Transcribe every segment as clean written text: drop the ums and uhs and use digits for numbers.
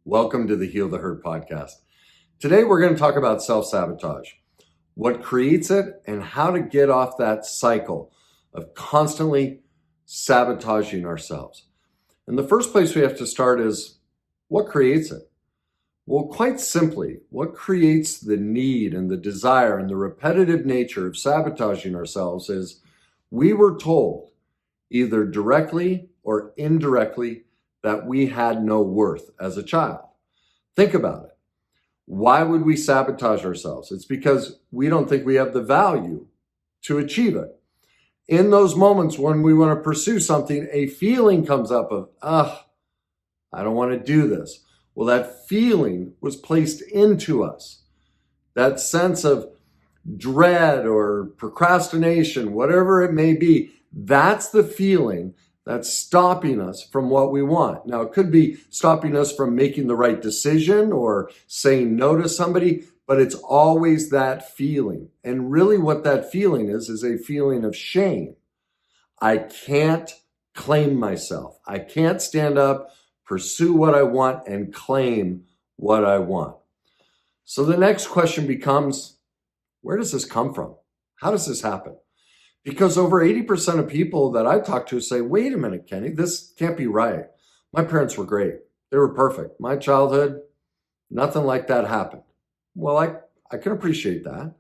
Welcome to the Heal the Hurt podcast. Today we're going to talk about self-sabotage, what creates it, and how to get off that cycle of constantly sabotaging ourselves. And the first place we have to start is, what creates it? Well, quite simply, what creates the need and the desire and the repetitive nature of sabotaging ourselves is we were told, either directly or indirectly, that we had no worth as a child. Think about it. Why would we sabotage ourselves? It's because we don't think we have the value to achieve it. In those moments when we want to pursue something, a feeling comes up of, I don't want to do this. Well, that feeling was placed into us. That sense of dread or procrastination, whatever it may be, that's the feeling that's stopping us from what we want. Now, it could be stopping us from making the right decision or saying no to somebody, but it's always that feeling. And really what that feeling is a feeling of shame. I can't claim myself. I can't stand up, pursue what I want, and claim what I want. So the next question becomes, where does this come from? How does this happen? Because over 80% of people that I talk to say, wait a minute, Kenny, this can't be right. My parents were great. They were perfect. My childhood, nothing like that happened. Well, I can appreciate that.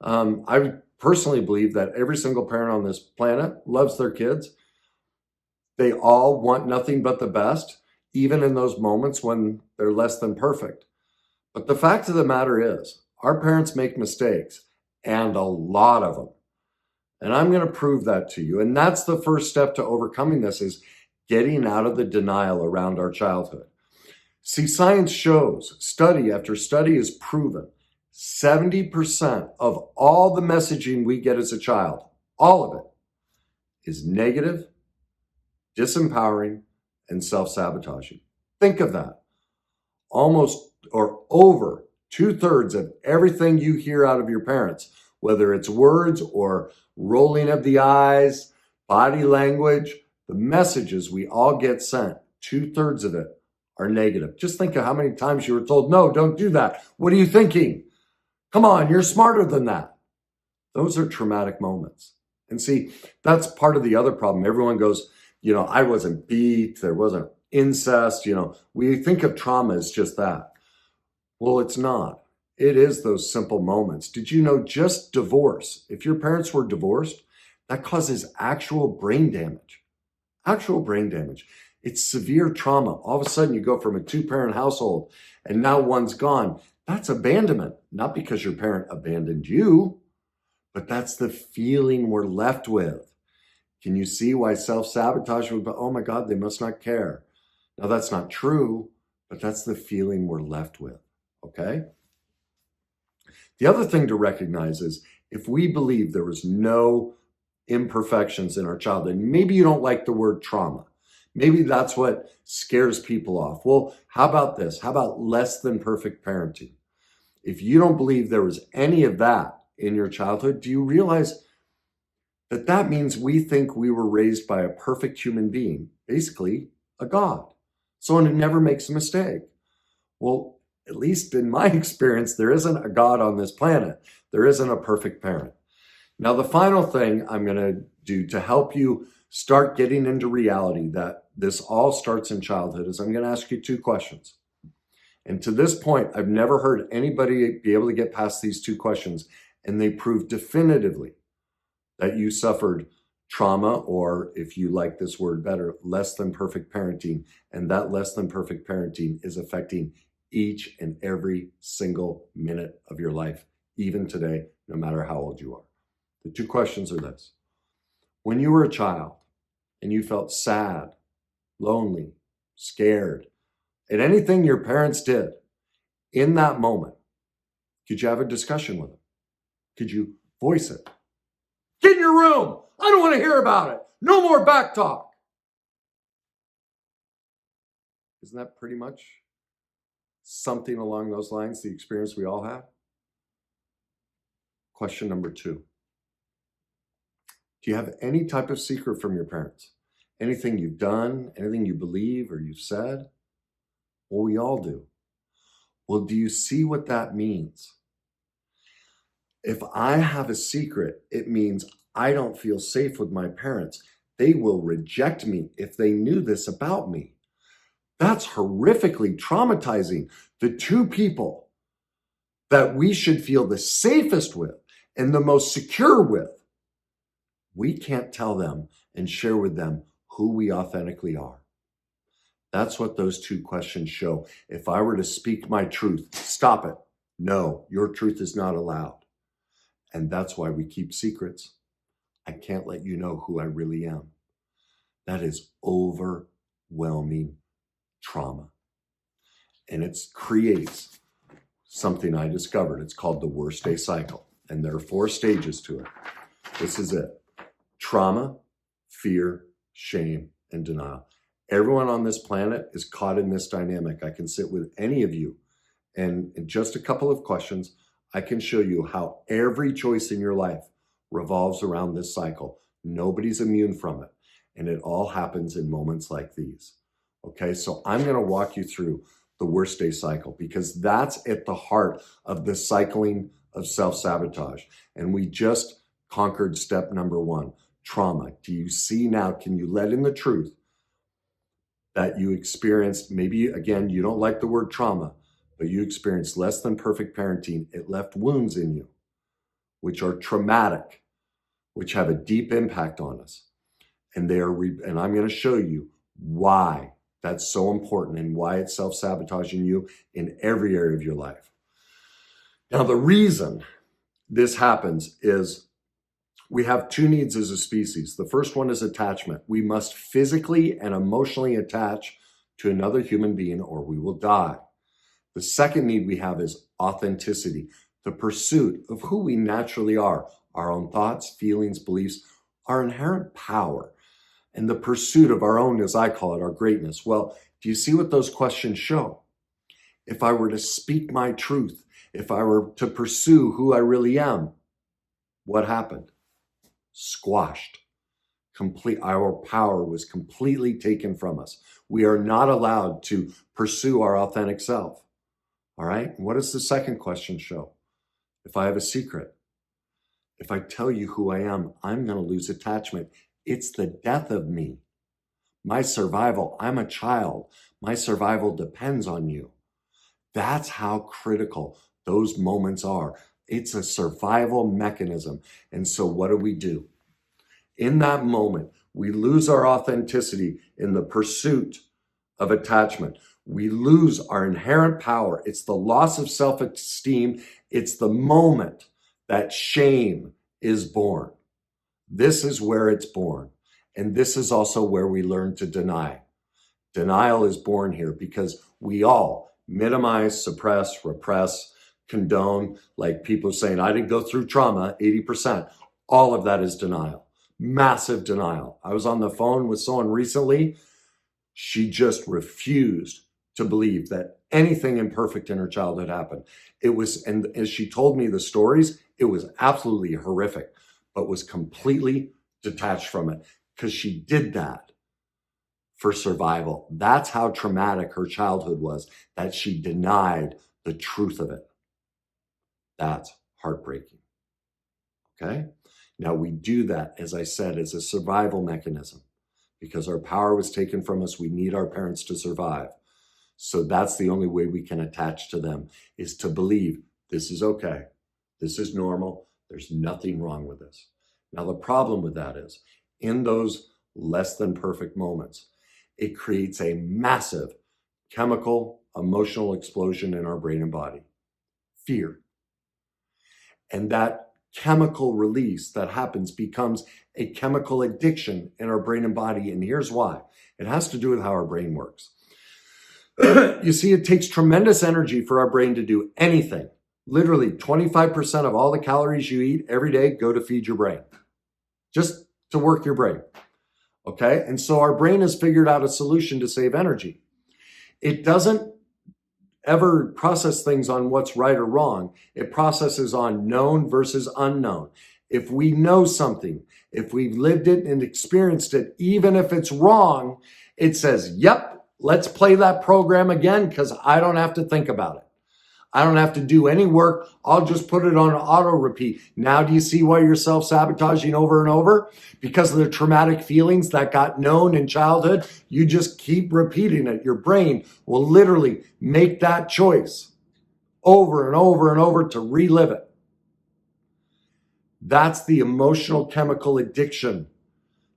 I personally believe that every single parent on this planet loves their kids. They all want nothing but the best, even in those moments when they're less than perfect. But the fact of the matter is, our parents make mistakes, and a lot of them. And I'm going to prove that to you. And that's the first step to overcoming this, is getting out of the denial around our childhood. See, science shows, study after study has proven, 70% of all the messaging we get as a child, all of it, is negative, disempowering, and self-sabotaging. Think of that. Almost or over 2/3 of everything you hear out of your parents, whether it's words or rolling of the eyes, body language, the messages we all get sent, 2/3 of it are negative. Just think of how many times you were told, no, don't do that. What are you thinking? Come on, you're smarter than that. Those are traumatic moments. And see, that's part of the other problem. Everyone goes, I wasn't beat, there wasn't incest, we think of trauma as just that. Well, it's not. It is those simple moments. Did you know just divorce, if your parents were divorced, that causes actual brain damage. Actual brain damage. It's severe trauma. All of a sudden you go from a 2-parent household and now one's gone. That's abandonment, not because your parent abandoned you, but that's the feeling we're left with. Can you see why self-sabotage would be, oh my God, they must not care. Now that's not true, but that's the feeling we're left with, okay? The other thing to recognize is if we believe there was no imperfections in our childhood, maybe you don't like the word trauma. Maybe that's what scares people off. Well, how about this? How about less than perfect parenting? If you don't believe there was any of that in your childhood, do you realize that means we think we were raised by a perfect human being, basically a God, someone who never makes a mistake? Well, at least in my experience, there isn't a God on this planet. There isn't a perfect parent. Now, the final thing I'm going to do to help you start getting into reality that this all starts in childhood is I'm going to ask you 2 questions. And to this point, I've never heard anybody be able to get past these 2 questions, and they prove definitively that you suffered trauma, or if you like this word better, less than perfect parenting, and that less than perfect parenting is affecting each and every single minute of your life, even today, no matter how old you are. The 2 questions are this. When you were a child and you felt sad, lonely, scared, at anything your parents did, in that moment, could you have a discussion with them? Could you voice it? Get in your room! I don't want to hear about it! No more back talk! Isn't that pretty much something along those lines, the experience we all have? Question number 2. Do you have any type of secret from your parents? Anything you've done, anything you believe or you've said? Well, we all do. Well, do you see what that means? If I have a secret, it means I don't feel safe with my parents. They will reject me if they knew this about me. That's horrifically traumatizing. The two people that we should feel the safest with and the most secure with, we can't tell them and share with them who we authentically are. That's what those two questions show. If I were to speak my truth, stop it. No, your truth is not allowed. And that's why we keep secrets. I can't let you know who I really am. That is overwhelming trauma. And it creates something I discovered. It's called the worst day cycle. And there are 4 stages to it. This is it. Trauma, fear, shame, and denial. Everyone on this planet is caught in this dynamic. I can sit with any of you, and in just a couple of questions, I can show you how every choice in your life revolves around this cycle. Nobody's immune from it. And it all happens in moments like these. Okay, so I'm going to walk you through the worst day cycle because that's at the heart of the cycling of self-sabotage. And we just conquered step number 1, trauma. Do you see now? Can you let in the truth that you experienced? Maybe, again, you don't like the word trauma, but you experienced less than perfect parenting. It left wounds in you, which are traumatic, which have a deep impact on us. And and I'm going to show you why that's so important and why it's self-sabotaging you in every area of your life. Now, the reason this happens is we have 2 needs as a species. The first one is attachment. We must physically and emotionally attach to another human being or we will die. The second need we have is authenticity, the pursuit of who we naturally are, our own thoughts, feelings, beliefs, our inherent power, and the pursuit of our own, as I call it, our greatness. Well, do you see what those questions show? If I were to speak my truth, if I were to pursue who I really am, what happened? Squashed. Our power was completely taken from us. We are not allowed to pursue our authentic self. All right? What does the second question show? If I have a secret, if I tell you who I am, I'm going to lose attachment. It's the death of me. My survival, I'm a child. My survival depends on you. That's how critical those moments are. It's a survival mechanism. And so what do? In that moment, we lose our authenticity in the pursuit of attachment. We lose our inherent power. It's the loss of self-esteem. It's the moment that shame is born. This is where it's born. And this is also where we learn to deny. Denial is born here because we all minimize, suppress, repress, condone, like people saying, I didn't go through trauma, 80%. All of that is denial. Massive denial. I was on the phone with someone recently. She just refused to believe that anything imperfect in her childhood happened. And as she told me the stories, it was absolutely horrific, but was completely detached from it because she did that for survival. That's how traumatic her childhood was, that she denied the truth of it. That's heartbreaking. Okay? Now we do that, as I said, as a survival mechanism. Because our power was taken from us, we need our parents to survive. So that's the only way we can attach to them, is to believe this is okay. This is normal. There's nothing wrong with this. Now the problem with that is, in those less than perfect moments, it creates a massive chemical, emotional explosion in our brain and body. Fear. And that chemical release that happens becomes a chemical addiction in our brain and body. And here's why. It has to do with how our brain works. You see, it takes tremendous energy for our brain to do anything. Literally 25% of all the calories you eat every day go to feed your brain, just to work your brain. Okay? And so our brain has figured out a solution to save energy. It doesn't ever process things on what's right or wrong. It processes on known versus unknown. If we know something, if we've lived it and experienced it, even if it's wrong, it says, yep, let's play that program again because I don't have to think about it. I don't have to do any work. I'll just put it on auto repeat. Now do you see why you're self-sabotaging over and over? Because of the traumatic feelings that got known in childhood, you just keep repeating it. Your brain will literally make that choice over and over and over to relive it. That's the emotional chemical addiction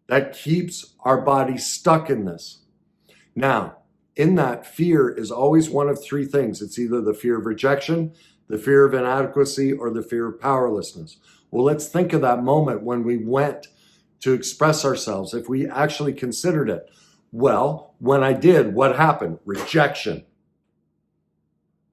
that keeps our body stuck in this. Now, in that, fear is always one of three things. It's either the fear of rejection, the fear of inadequacy, or the fear of powerlessness. Well, let's think of that moment when we went to express ourselves, if we actually considered it. Well, when I did, what happened? Rejection.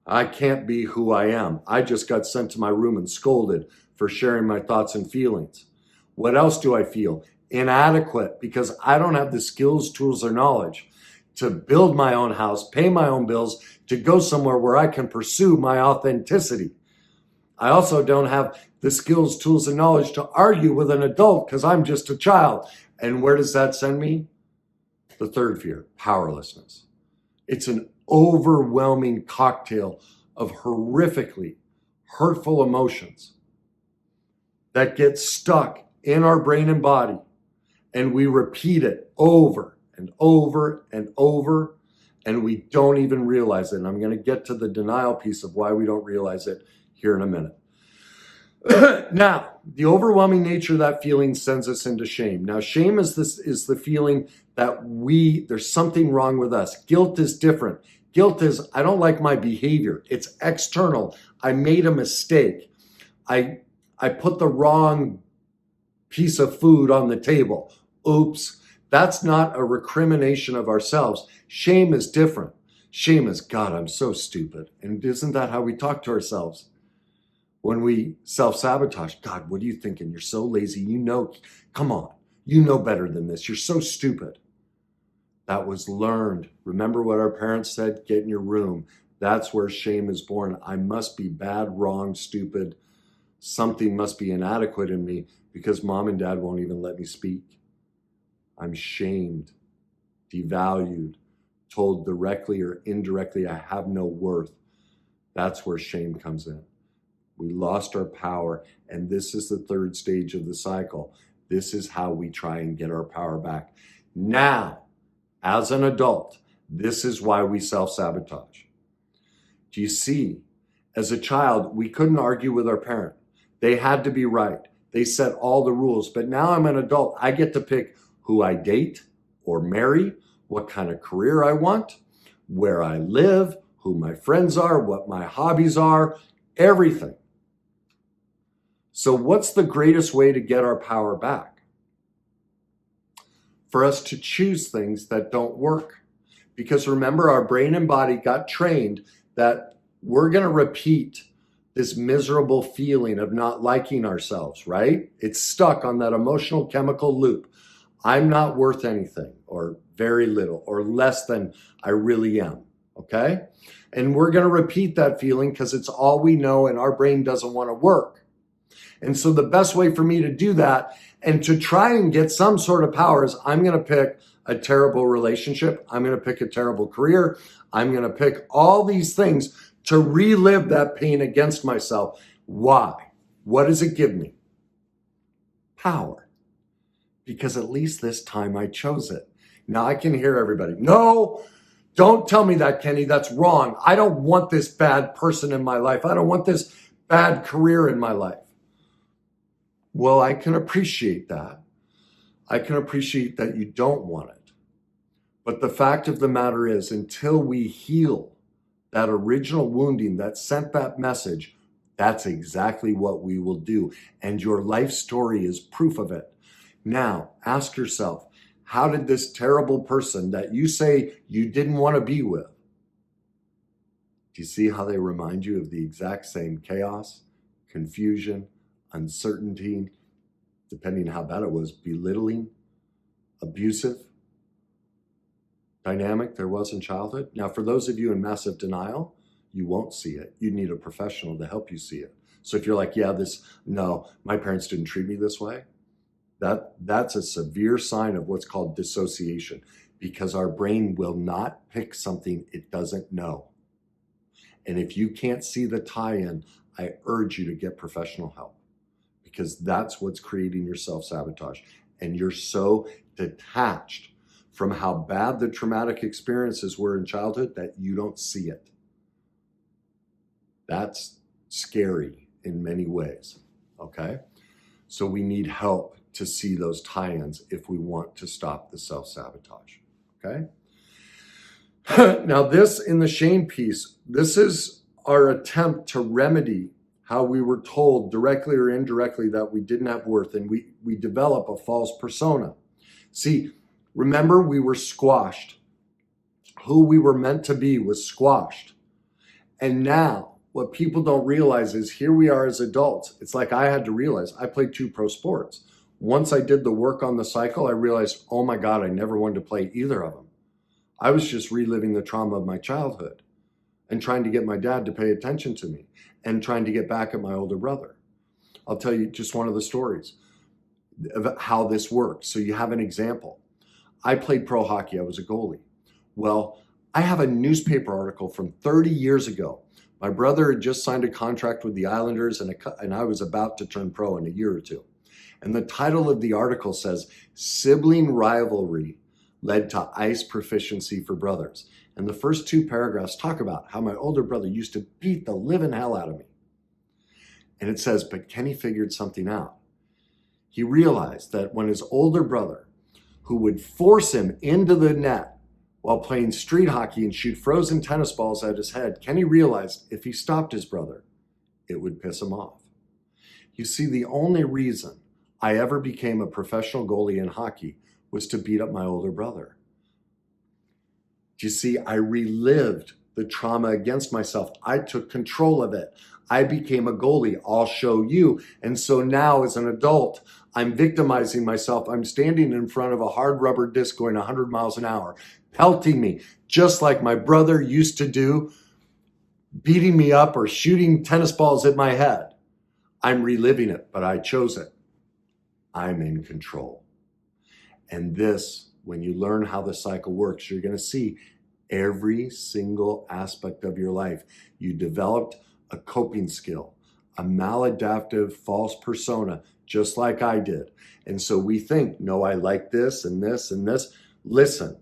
I can't be who I am. I just got sent to my room and scolded for sharing my thoughts and feelings. What else do I feel? Inadequate, because I don't have the skills, tools, or knowledge to build my own house, pay my own bills, to go somewhere where I can pursue my authenticity. I also don't have the skills, tools, and knowledge to argue with an adult because I'm just a child. And where does that send me? The third fear, powerlessness. It's an overwhelming cocktail of horrifically hurtful emotions that get stuck in our brain and body, and we repeat it over and over and over, and we don't even realize it. And I'm going to get to the denial piece of why we don't realize it here in a minute. Now, the overwhelming nature of that feeling sends us into shame. Now, shame is the feeling that there's something wrong with us. Guilt is different. Guilt is, I don't like my behavior. It's external. I made a mistake. I put the wrong piece of food on the table. Oops. That's not a recrimination of ourselves. Shame is different. Shame is, God, I'm so stupid. And isn't that how we talk to ourselves? When we self-sabotage, God, what are you thinking? You're so lazy. You know, come on. You know better than this. You're so stupid. That was learned. Remember what our parents said? Get in your room. That's where shame is born. I must be bad, wrong, stupid. Something must be inadequate in me because mom and dad won't even let me speak. I'm shamed, devalued, told directly or indirectly I have no worth. That's where shame comes in. We lost our power, and this is the third stage of the cycle. This is how we try and get our power back. Now, as an adult, this is why we self-sabotage. Do you see? As a child, we couldn't argue with our parent. They had to be right. They set all the rules. But now I'm an adult. I get to pick who I date or marry, what kind of career I want, where I live, who my friends are, what my hobbies are, everything. So what's the greatest way to get our power back? For us to choose things that don't work. Because remember, our brain and body got trained that we're going to repeat this miserable feeling of not liking ourselves, right? It's stuck on that emotional chemical loop. I'm not worth anything, or very little, or less than I really am, okay? And we're going to repeat that feeling because it's all we know and our brain doesn't want to work. And so the best way for me to do that and to try and get some sort of power is I'm going to pick a terrible relationship. I'm going to pick a terrible career. I'm going to pick all these things to relive that pain against myself. Why? What does it give me? Power. Because at least this time I chose it. Now I can hear everybody. No, don't tell me that, Kenny. That's wrong. I don't want this bad person in my life. I don't want this bad career in my life. Well, I can appreciate that. I can appreciate that you don't want it. But the fact of the matter is, until we heal that original wounding that sent that message, that's exactly what we will do. And your life story is proof of it. Now, ask yourself, how did this terrible person that you say you didn't want to be with, do you see how they remind you of the exact same chaos, confusion, uncertainty, depending on how bad it was, belittling, abusive dynamic there was in childhood? Now, for those of you in massive denial, you won't see it. You need a professional to help you see it. So if you're like, yeah, no, my parents didn't treat me this way, that's a severe sign of what's called dissociation, because our brain will not pick something it doesn't know. And if you can't see the tie-in, I urge you to get professional help, because that's what's creating your self-sabotage. And you're so detached from how bad the traumatic experiences were in childhood that you don't see it. That's scary in many ways, okay? So we need help to see those tie-ins if we want to stop the self-sabotage, okay? Now this, in the shame piece, this is our attempt to remedy how we were told directly or indirectly that we didn't have worth, and we develop a false persona. See, remember, we were squashed. Who we were meant to be was squashed. And now what people don't realize is here we are as adults. It's like I had to realize I played 2 pro sports. Once I did the work on the cycle, I realized, oh my God, I never wanted to play either of them. I was just reliving the trauma of my childhood and trying to get my dad to pay attention to me and trying to get back at my older brother. I'll tell you just one of the stories of how this works, so you have an example. I played pro hockey. I was a goalie. Well, I have a newspaper article from 30 years ago. My brother had just signed a contract with the Islanders, and I was about to turn pro in a year or two. And the title of the article says, "Sibling Rivalry Led to Ice Proficiency for Brothers." And the first 2 paragraphs talk about how my older brother used to beat the living hell out of me. And it says, but Kenny figured something out. He realized that when his older brother, who would force him into the net while playing street hockey and shoot frozen tennis balls at his head, Kenny realized if he stopped his brother, it would piss him off. You see, the only reason I ever became a professional goalie in hockey was to beat up my older brother. You see, I relived the trauma against myself. I took control of it. I became a goalie. I'll show you. And so now as an adult, I'm victimizing myself. I'm standing in front of a hard rubber disc going 100 miles an hour, pelting me, just like my brother used to do, beating me up or shooting tennis balls at my head. I'm reliving it, but I chose it. I'm in control. And this, when you learn how the cycle works, you're going to see every single aspect of your life. You developed a coping skill, a maladaptive false persona, just like I did. And so we think, no, I like this and this and this. Listen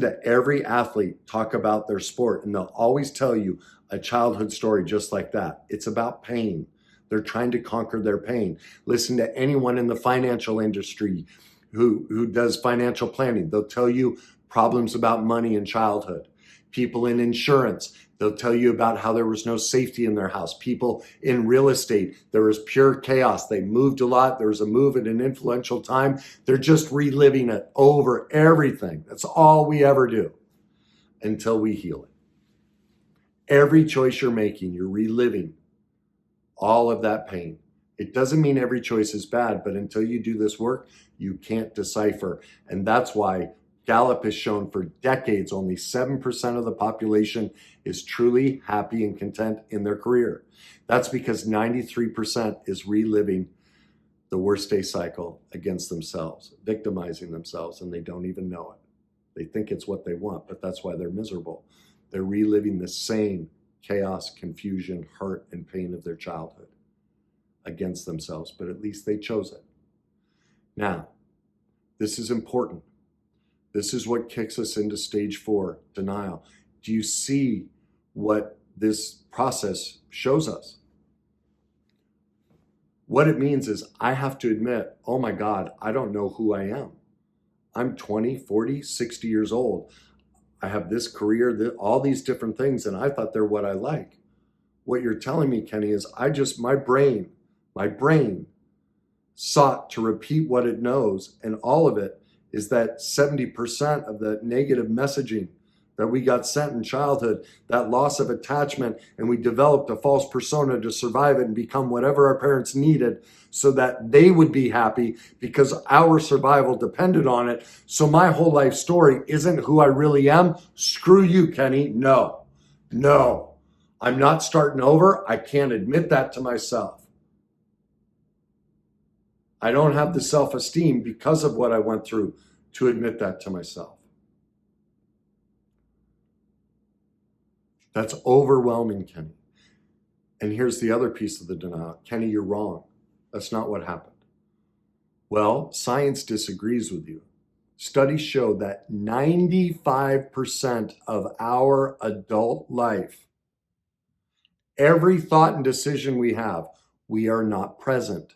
to every athlete talk about their sport, and they'll always tell you a childhood story just like that. It's about pain. They're trying to conquer their pain. Listen to anyone in the financial industry who does financial planning. They'll tell you problems about money in childhood. People in insurance, they'll tell you about how there was no safety in their house. People in real estate, there was pure chaos. They moved a lot. There was a move at an influential time. They're just reliving it over everything. That's all we ever do until we heal it. Every choice you're making, you're reliving all of that pain. It doesn't mean every choice is bad, but until you do this work, you can't decipher. And that's why Gallup has shown for decades only 7% of the population is truly happy and content in their career. That's because 93% is reliving the worst day cycle against themselves, victimizing themselves, and they don't even know it. They think it's what they want, but that's why they're miserable. They're reliving the same chaos, confusion, hurt, and pain of their childhood against themselves, but at least they chose it. Now, this is important. This is what kicks us into stage 4, denial. Do you see what this process shows us? What it means is I have to admit, oh my God, I don't know who I am. I'm 20, 40, 60 years old. I have this career, all these different things, and I thought they're what I like. What you're telling me, Kenny, is my brain sought to repeat what it knows, and all of it is that 70% of the negative messaging that we got sent in childhood, that loss of attachment, and we developed a false persona to survive it and become whatever our parents needed so that they would be happy because our survival depended on it. So my whole life story isn't who I really am. Screw you, Kenny. No, I'm not starting over. I can't admit that to myself. I don't have the self-esteem because of what I went through to admit that to myself. That's overwhelming, Kenny. And here's the other piece of the denial. Kenny, you're wrong. That's not what happened. Well, science disagrees with you. Studies show that 95% of our adult life, every thought and decision we have, we are not present.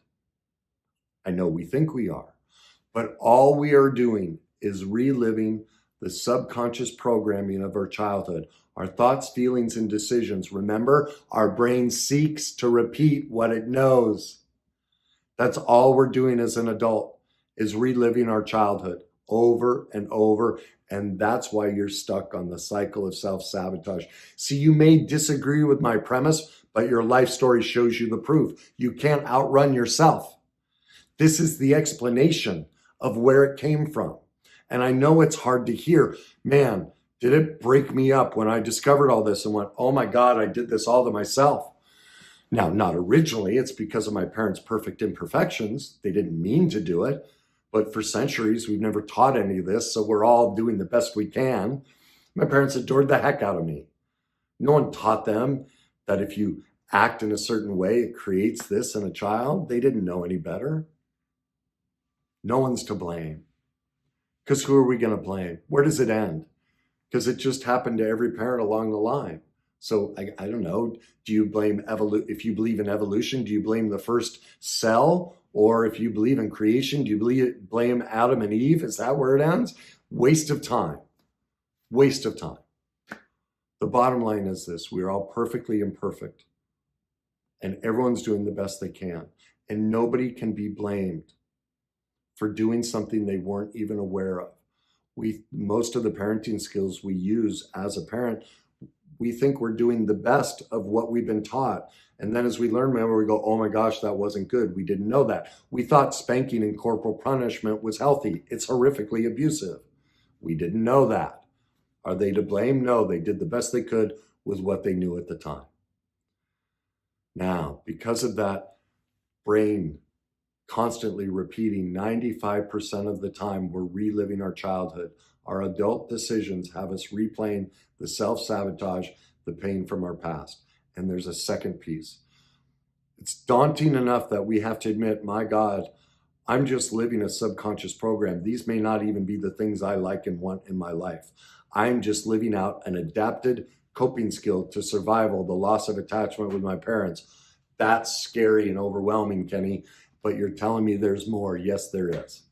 I know we think we are, but all we are doing is reliving the subconscious programming of our childhood, our thoughts, feelings, and decisions. Remember, our brain seeks to repeat what it knows. That's all we're doing as an adult, is reliving our childhood over and over. And that's why you're stuck on the cycle of self-sabotage. See, you may disagree with my premise, but your life story shows you the proof. You can't outrun yourself. This is the explanation of where it came from. And I know it's hard to hear. Man, did it break me up when I discovered all this and went, oh my God, I did this all to myself. Now, not originally, it's because of my parents' perfect imperfections. They didn't mean to do it, but for centuries, we've never taught any of this, so we're all doing the best we can. My parents adored the heck out of me. No one taught them that if you act in a certain way, it creates this in a child. They didn't know any better. No one's to blame. Because who are we going to blame? Where does it end? Because it just happened to every parent along the line. So I don't know, do you blame if you believe in evolution, do you blame the first cell? Or if you believe in creation, do you blame Adam and Eve? Is that where it ends? Waste of time. Waste of time. The bottom line is this: we're all perfectly imperfect. And everyone's doing the best they can. And nobody can be blamed for doing something they weren't even aware of. Most of the parenting skills we use as a parent, we think we're doing the best of what we've been taught. And then as we learn more, we go, oh my gosh, that wasn't good. We didn't know that. We thought spanking and corporal punishment was healthy. It's horrifically abusive. We didn't know that. Are they to blame? No, they did the best they could with what they knew at the time. Now, because of that brain constantly repeating 95% of the time, we're reliving our childhood. Our adult decisions have us replaying the self-sabotage, the pain from our past. And there's a second piece. It's daunting enough that we have to admit, my God, I'm just living a subconscious program. These may not even be the things I like and want in my life. I'm just living out an adapted coping skill to survival, the loss of attachment with my parents. That's scary and overwhelming, Kenny, but you're telling me there's more. Yes, there is.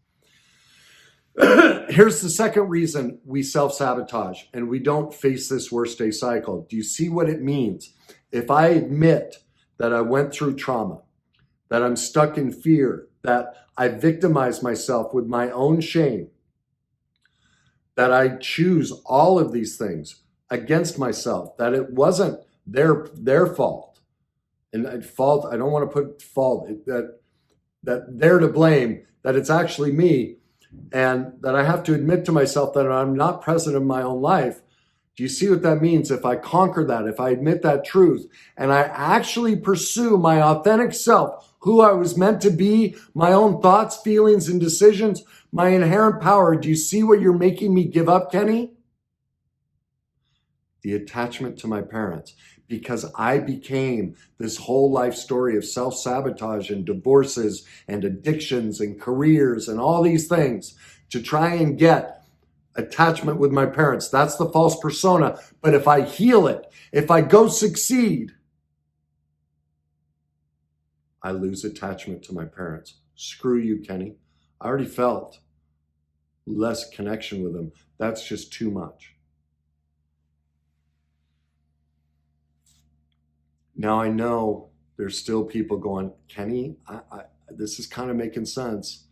Here's the second reason we self-sabotage and we don't face this worst day cycle. Do you see what it means? If I admit that I went through trauma, that I'm stuck in fear, that I victimize myself with my own shame, that I choose all of these things against myself, that it wasn't their fault. And fault, I don't want to put fault, that they're to blame, that it's actually me, and that I have to admit to myself that I'm not present in my own life. Do you see what that means? If I conquer that, if I admit that truth, and I actually pursue my authentic self, who I was meant to be, my own thoughts, feelings, and decisions, my inherent power, do you see what you're making me give up, Kenny? The attachment to my parents. Because I became this whole life story of self-sabotage and divorces and addictions and careers and all these things to try and get attachment with my parents. That's the false persona. But if I heal it, if I go succeed, I lose attachment to my parents. Screw you, Kenny. I already felt less connection with them. That's just too much. Now I know there's still people going, Kenny, this is kind of making sense,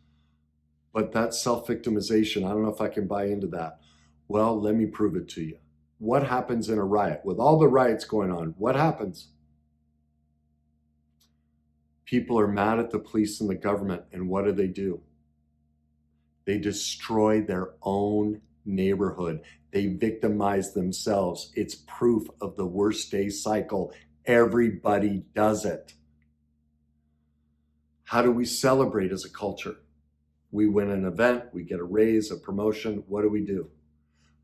but that's self-victimization. I don't know if I can buy into that. Well, let me prove it to you. What happens in a riot? With all the riots going on, what happens? People are mad at the police and the government, and what do? They destroy their own neighborhood. They victimize themselves. It's proof of the worst day cycle. Everybody does it. How do we celebrate as a culture? We win an event, we get a raise, a promotion. What do?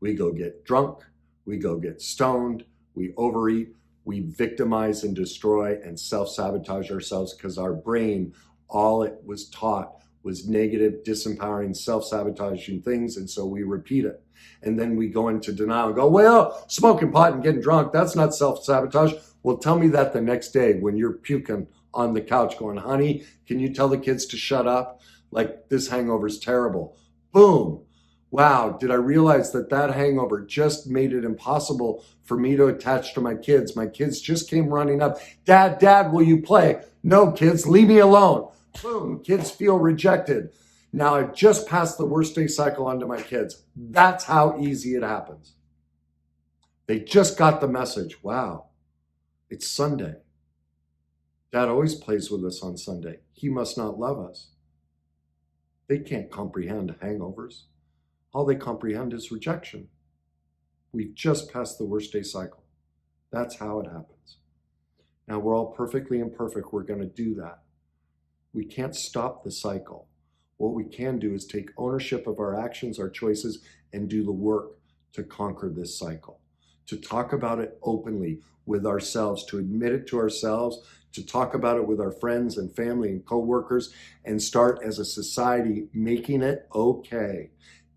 We go get drunk, we go get stoned, we overeat, we victimize and destroy and self-sabotage ourselves because our brain, all it was taught was negative, disempowering, self-sabotaging things, and so we repeat it. And then we go into denial and go, well, smoking pot and getting drunk, that's not self-sabotage. Well, tell me that the next day when you're puking on the couch going, honey, can you tell the kids to shut up? Like, this hangover is terrible. Boom. Wow, did I realize that hangover just made it impossible for me to attach to my kids? My kids just came running up. Dad, will you play? No, kids, leave me alone. Boom, kids feel rejected. Now I've just passed the worst day cycle onto my kids. That's how easy it happens. They just got the message. Wow, it's Sunday. Dad always plays with us on Sunday. He must not love us. They can't comprehend hangovers. All they comprehend is rejection. We've just passed the worst day cycle. That's how it happens. Now we're all perfectly imperfect. We're going to do that. We can't stop the cycle. What we can do is take ownership of our actions, our choices, and do the work to conquer this cycle, to talk about it openly with ourselves, to admit it to ourselves, to talk about it with our friends and family and coworkers, and start as a society making it okay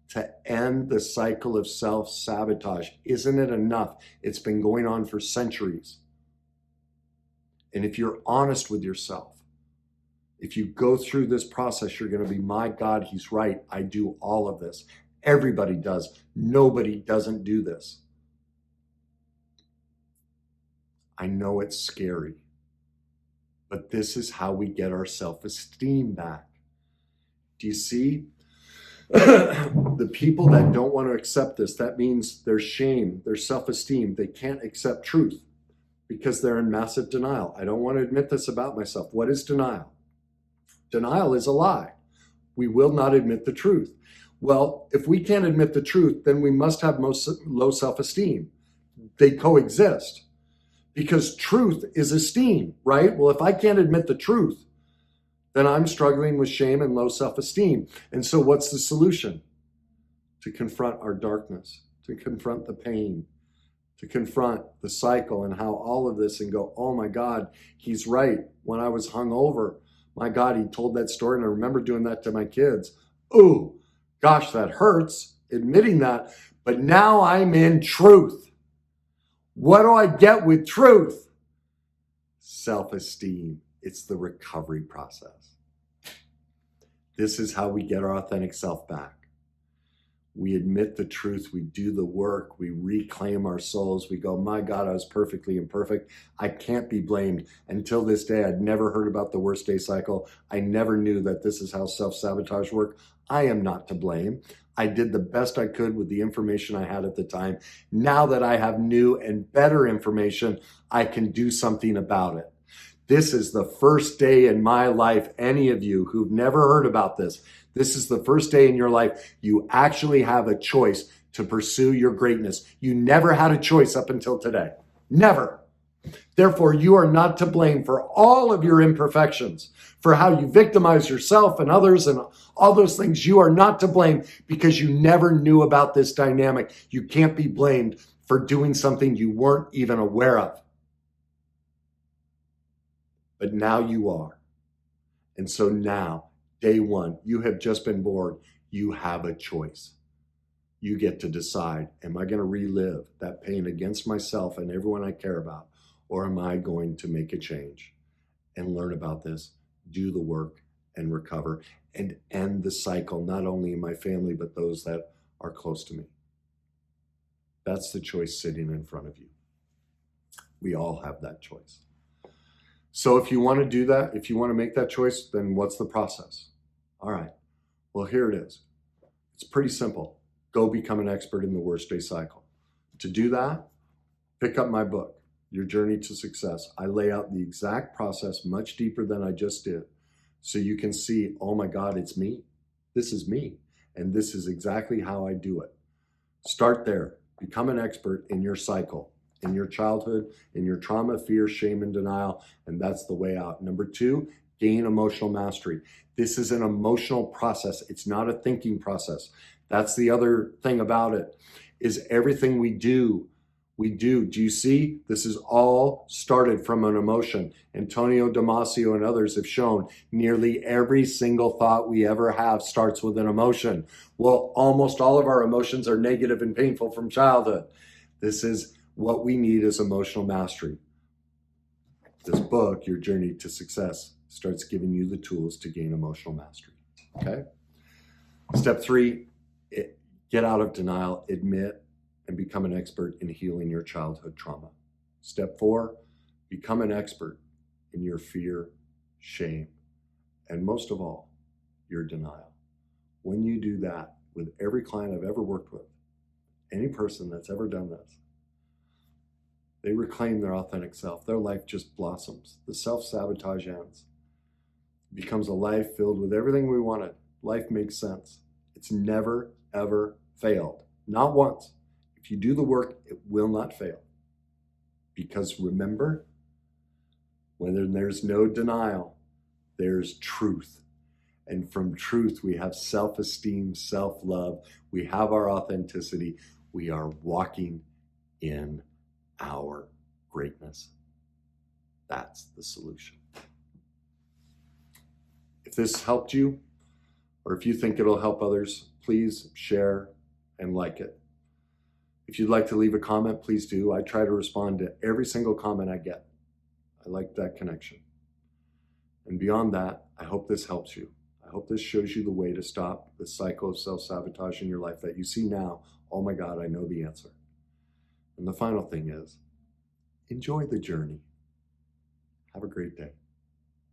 to end the cycle of self-sabotage. Isn't it enough? It's been going on for centuries. And if you're honest with yourself, if you go through this process, you're going to be, my God, he's right. I do all of this. Everybody does. Nobody doesn't do this. I know it's scary, but this is how we get our self-esteem back. Do you see? The people that don't want to accept this, that means their shame, their self-esteem, they can't accept truth because they're in massive denial. I don't want to admit this about myself. What is denial? Denial is a lie. We will not admit the truth. Well, if we can't admit the truth, then we must have low self-esteem. They coexist because truth is esteem, right? Well, if I can't admit the truth, then I'm struggling with shame and low self-esteem. And so what's the solution? To confront our darkness, to confront the pain, to confront the cycle and how all of this and go, oh my God, he's right. When I was hungover, my God, he told that story and I remember doing that to my kids. Ooh, gosh, that hurts, admitting that. But now I'm in truth. What do I get with truth? Self-esteem. It's the recovery process. This is how we get our authentic self back. We admit the truth, we do the work, we reclaim our souls, we go, my God, I was perfectly imperfect. I can't be blamed. Until this day, I'd never heard about the worst day cycle. I never knew that this is how self-sabotage worked. I am not to blame. I did the best I could with the information I had at the time. Now that I have new and better information, I can do something about it. This is the first day in my life, any of you who've never heard about this, this is the first day in your life you actually have a choice to pursue your greatness. You never had a choice up until today. Never. Therefore, you are not to blame for all of your imperfections, for how you victimize yourself and others and all those things. You are not to blame because you never knew about this dynamic. You can't be blamed for doing something you weren't even aware of. But now you are. And so now, day one, you have just been born. You have a choice. You get to decide, am I going to relive that pain against myself and everyone I care about? Or am I going to make a change and learn about this, do the work and recover and end the cycle, not only in my family, but those that are close to me? That's the choice sitting in front of you. We all have that choice. So if you want to do that, if you want to make that choice, then what's the process? All right, well, here it is. It's pretty simple. Go become an expert in the worst day cycle. To do that, pick up my book, Your Journey to Success. I lay out the exact process much deeper than I just did. So you can see, oh my God, it's me. This is me. And this is exactly how I do it. Start there. Become an expert in your cycle, in your childhood, in your trauma, fear, shame, and denial. And that's the way out. Number two, gain emotional mastery. This is an emotional process. It's not a thinking process. That's the other thing about it, is everything we do, We do. Do you see? This is all started from an emotion. Antonio Damasio and others have shown nearly every single thought we ever have starts with an emotion. Well, almost all of our emotions are negative and painful from childhood. This is what we need as emotional mastery. This book, Your Journey to Success, starts giving you the tools to gain emotional mastery. Okay? Step 3, get out of denial, admit, and become an expert in healing your childhood trauma. Step 4, become an expert in your fear, shame, and most of all, your denial. When you do that with every client I've ever worked with, any person that's ever done this, they reclaim their authentic self. Their life just blossoms. The self-sabotage ends. It becomes a life filled with everything we wanted. Life makes sense. It's never, ever failed. Not once. If you do the work, it will not fail. Because remember, when there's no denial, there's truth. And from truth, we have self-esteem, self-love. We have our authenticity. We are walking in our greatness. That's the solution. If this helped you, or if you think it'll help others, please share and like it. If you'd like to leave a comment, please do. I try to respond to every single comment I get. I like that connection. And beyond that, I hope this helps you. I hope this shows you the way to stop the cycle of self-sabotage in your life that you see now. Oh my God, I know the answer. And the final thing is, enjoy the journey. Have a great day.